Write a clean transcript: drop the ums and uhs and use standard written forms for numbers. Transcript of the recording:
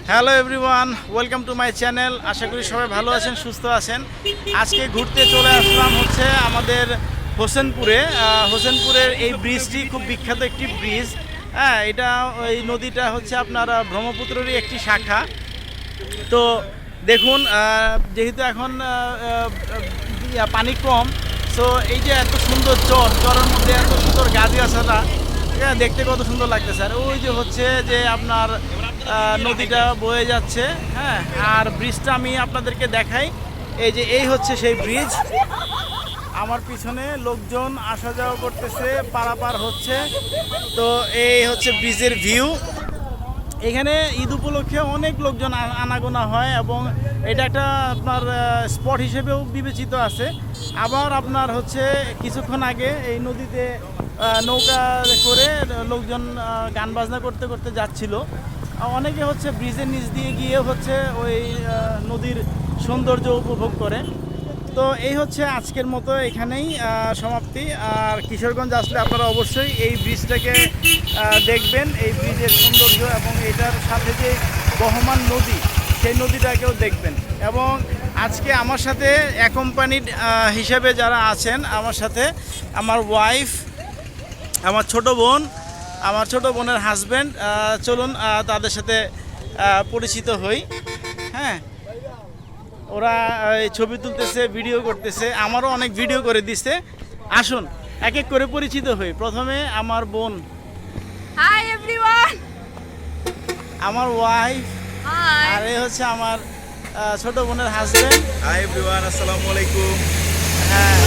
Hello everyone, welcome to my channel. আশা করি সবাই ভালো আছেন, সুস্থ আছেন। আজকে ঘুরতে চলে আসলাম হচ্ছে আমাদের হোসেনপুরের এই ব্রিজটি খুব বিখ্যাত একটি ব্রিজ। হ্যাঁ, এটা ওই নদীটা হচ্ছে আপনার ব্রহ্মপুত্রেরই একটি শাখা। তো দেখুন, যেহেতু এখন পানি কম, সো এই যে এত সুন্দর চরের মধ্যে এত সুন্দর গাছগাছালা, দেখতে কত সুন্দর লাগতেছে। আর ওই যে হচ্ছে যে আপনার নদীটা বয়ে যাচ্ছে। হ্যাঁ, আর ব্রিজটা আমি আপনাদেরকে দেখাই। এই হচ্ছে সেই ব্রিজ। আমার পিছনে লোকজন আসা যাওয়া করতেছে, পারাপার হচ্ছে। তো এই হচ্ছে ব্রিজের ভিউ। এখানে ঈদ উপলক্ষে অনেক লোকজন আনাগোনা হয় এবং এটা একটা আপনার স্পট হিসেবেও বিবেচিত আছে। আবার আপনার হচ্ছে কিছুক্ষণ আগে এই নদীতে নৌকা করে লোকজন গান বাজনা করতে করতে যাচ্ছিল। অনেকে হচ্ছে ব্রিজের নিচ দিয়ে গিয়ে হচ্ছে ওই নদীর সৌন্দর্য উপভোগ করে। তো এই হচ্ছে আজকের মতো এখানেই সমাপ্তি। আর কিশোরগঞ্জ আসলে আপনারা অবশ্যই এই ব্রিজটাকে দেখবেন, এই ব্রিজের সৌন্দর্য এবং এটার সাথে যে বহমান নদী, সেই নদীটাকেও দেখবেন। এবং আজকে আমার সাথে অ্যাকম্পানিড হিসেবে যারা আছেন, আমার সাথে আমার ওয়াইফ, আমার ছোট বোনের হাজব্যান্ড। চলুন তাদের সাথে পরিচিত হই। হ্যাঁ, ওরা ছবি তুলতেছে, ভিডিও করতেছে, আমারও অনেক ভিডিও করে দিচ্ছে। আসুন এক এক করে পরিচিত হই। প্রথমে আমার বোন। Hi everyone. আমার ওয়াইফ। হাই। আর এই হচ্ছে আমার ছোট বোনের হাজব্যান্ড। হাই এভরিওয়ান, আসসালামু আলাইকুম। হ্যাঁ,